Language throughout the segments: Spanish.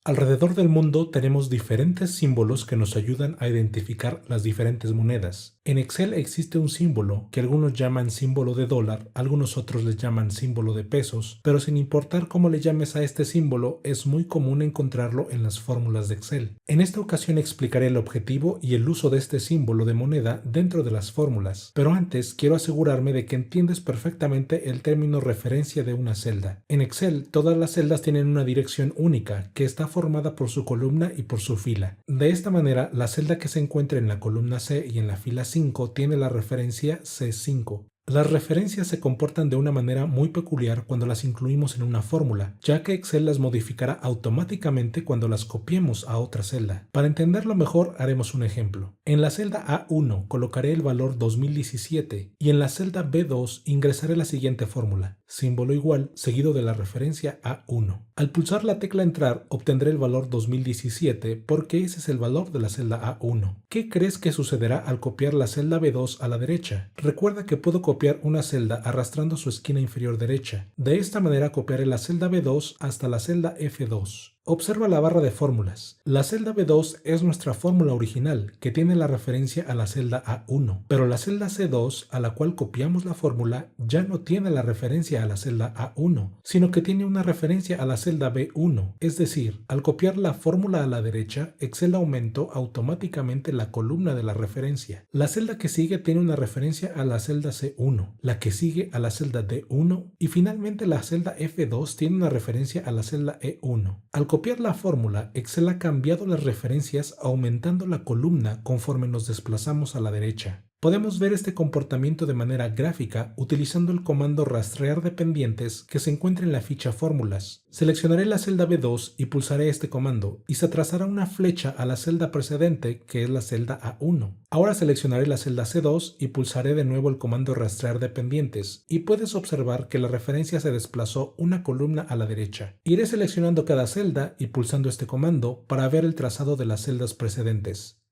Alrededor del mundo tenemos diferentes símbolos que nos ayudan a identificar las diferentes monedas. En Excel existe un símbolo que algunos llaman símbolo de dólar, algunos otros le llaman símbolo de pesos, pero sin importar cómo le llames a este símbolo, es muy común encontrarlo en las fórmulas de Excel. En esta ocasión explicaré el objetivo y el uso de este símbolo de moneda dentro de las fórmulas, pero antes quiero asegurarme de que entiendes perfectamente el término referencia de una celda. En Excel, todas las celdas tienen una dirección única que está formada por su columna y por su fila. De esta manera, la celda que se encuentra en la columna C y en la fila 5 tiene la referencia C5. Las referencias se comportan de una manera muy peculiar cuando las incluimos en una fórmula, ya que Excel las modificará automáticamente cuando las copiemos a otra celda. Para entenderlo mejor, haremos un ejemplo. En la celda A1 colocaré el valor 2017 y en la celda B2 ingresaré la siguiente fórmula, símbolo igual seguido de la referencia A1. Al pulsar la tecla entrar obtendré el valor 2017 porque ese es el valor de la celda A1. ¿Qué crees que sucederá al copiar la celda B2 a la derecha? Recuerda que puedo copiar una celda arrastrando su esquina inferior derecha. De esta manera copiaré la celda B2 hasta la celda F2. Observa la barra de fórmulas. La celda B2 es nuestra fórmula original, que tiene la referencia a la celda A1, pero la celda C2, a la cual copiamos la fórmula, ya no tiene la referencia a la celda A1, sino que tiene una referencia a la celda B1. Es decir, al copiar la fórmula a la derecha, Excel aumentó automáticamente la columna de la referencia. La celda que sigue tiene una referencia a la celda C1, la que sigue a la celda D1 y finalmente la celda F2 tiene una referencia a la celda E1. Al copiar la fórmula, Excel ha cambiado las referencias aumentando la columna conforme nos desplazamos a la derecha. Podemos ver este comportamiento de manera gráfica utilizando el comando rastrear dependientes que se encuentra en la ficha fórmulas. Seleccionaré la celda B2 y pulsaré este comando y se trazará una flecha a la celda precedente que es la celda A1. Ahora seleccionaré la celda C2 y pulsaré de nuevo el comando rastrear dependientes y puedes observar que la referencia se desplazó una columna a la derecha. Iré seleccionando cada celda y pulsando este comando para ver el trazado de las celdas precedentes.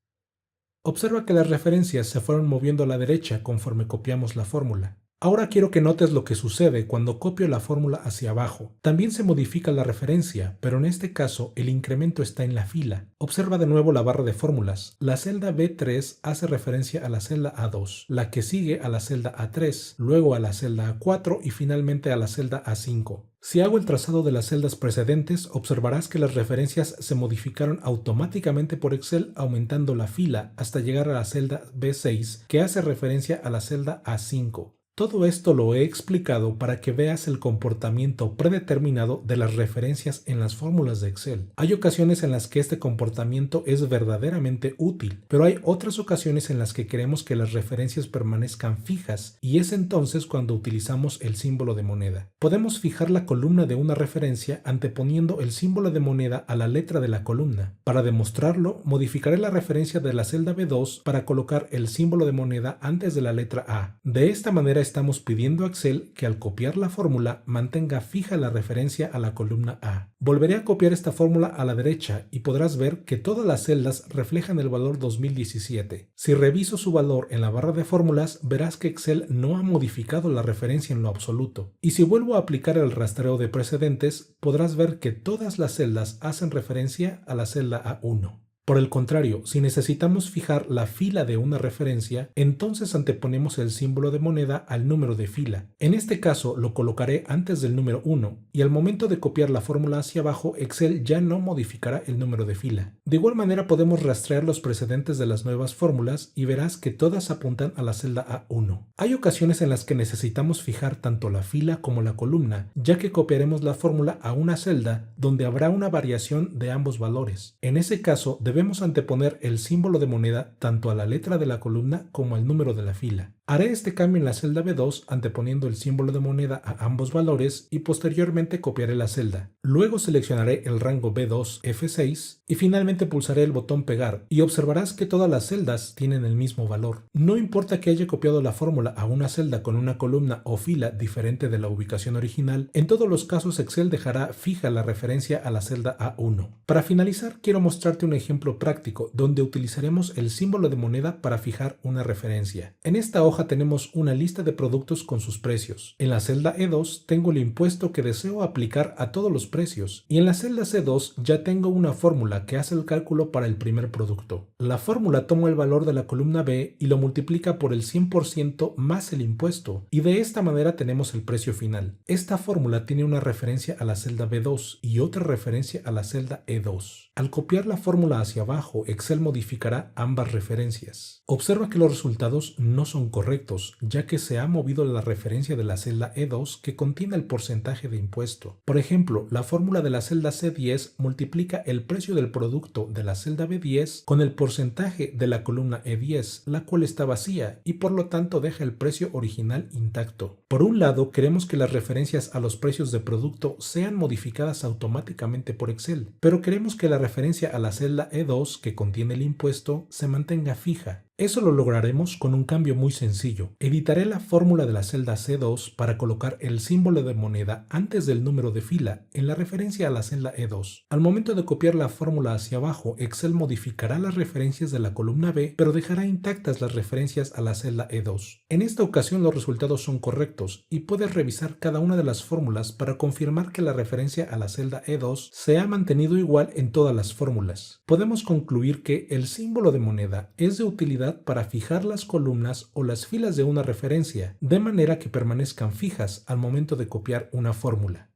Observa que las referencias se fueron moviendo a la derecha conforme copiamos la fórmula. Ahora quiero que notes lo que sucede cuando copio la fórmula hacia abajo. También se modifica la referencia, pero en este caso el incremento está en la fila. Observa de nuevo la barra de fórmulas. La celda B3 hace referencia a la celda A2, la que sigue a la celda A3, luego a la celda A4 y finalmente a la celda A5. Si hago el trazado de las celdas precedentes, observarás que las referencias se modificaron automáticamente por Excel aumentando la fila hasta llegar a la celda B6, que hace referencia a la celda A5. Todo esto lo he explicado para que veas el comportamiento predeterminado de las referencias en las fórmulas de Excel. Hay ocasiones en las que este comportamiento es verdaderamente útil, pero hay otras ocasiones en las que queremos que las referencias permanezcan fijas y es entonces cuando utilizamos el símbolo de moneda. Podemos fijar la columna de una referencia anteponiendo el símbolo de moneda a la letra de la columna. Para demostrarlo, modificaré la referencia de la celda B2 para colocar el símbolo de moneda antes de la letra A. De esta manera estamos pidiendo a Excel que al copiar la fórmula mantenga fija la referencia a la columna A. Volveré a copiar esta fórmula a la derecha y podrás ver que todas las celdas reflejan el valor 2017. Si reviso su valor en la barra de fórmulas, verás que Excel no ha modificado la referencia en lo absoluto. Y si vuelvo a aplicar el rastreo de precedentes, podrás ver que todas las celdas hacen referencia a la celda A1. Por el contrario, si necesitamos fijar la fila de una referencia, entonces anteponemos el símbolo de moneda al número de fila. En este caso lo colocaré antes del número 1 y al momento de copiar la fórmula hacia abajo, Excel ya no modificará el número de fila. De igual manera podemos rastrear los precedentes de las nuevas fórmulas y verás que todas apuntan a la celda A1. Hay ocasiones en las que necesitamos fijar tanto la fila como la columna, ya que copiaremos la fórmula a una celda donde habrá una variación de ambos valores. En ese caso, debemos anteponer el símbolo de moneda tanto a la letra de la columna como al número de la fila. Haré este cambio en la celda B2 anteponiendo el símbolo de moneda a ambos valores y posteriormente copiaré la celda. Luego seleccionaré el rango B2 F6 y finalmente pulsaré el botón pegar y observarás que todas las celdas tienen el mismo valor. No importa que haya copiado la fórmula a una celda con una columna o fila diferente de la ubicación original, en todos los casos Excel dejará fija la referencia a la celda A1. Para finalizar, quiero mostrarte un ejemplo práctico donde utilizaremos el símbolo de moneda para fijar una referencia. En esta hoja hoja tenemos una lista de productos con sus precios. En la celda E2 tengo el impuesto que deseo aplicar a todos los precios y en la celda C2 ya tengo una fórmula que hace el cálculo para el primer producto. La fórmula toma el valor de la columna B y lo multiplica por el 100% más el impuesto y de esta manera tenemos el precio final. Esta fórmula tiene una referencia a la celda B2 y otra referencia a la celda E2. Al copiar la fórmula hacia abajo, Excel modificará ambas referencias. Observa que los resultados no son correctos, ya que se ha movido la referencia de la celda E2 que contiene el porcentaje de impuesto. Por ejemplo, la fórmula de la celda C10 multiplica el precio del producto de la celda B10 con el porcentaje de la columna E10, la cual está vacía y por lo tanto deja el precio original intacto. Por un lado, queremos que las referencias a los precios de producto sean modificadas automáticamente por Excel, pero queremos que la referencia a la celda E2 que contiene el impuesto se mantenga fija. Eso lo lograremos con un cambio muy sencillo. Editaré la fórmula de la celda C2 para colocar el símbolo de moneda antes del número de fila en la referencia a la celda E2. Al momento de copiar la fórmula hacia abajo, Excel modificará las referencias de la columna B, pero dejará intactas las referencias a la celda E2. En esta ocasión los resultados son correctos y puedes revisar cada una de las fórmulas para confirmar que la referencia a la celda E2 se ha mantenido igual en todas las fórmulas. Podemos concluir que el símbolo de moneda es de utilidad para fijar las columnas o las filas de una referencia, de manera que permanezcan fijas al momento de copiar una fórmula.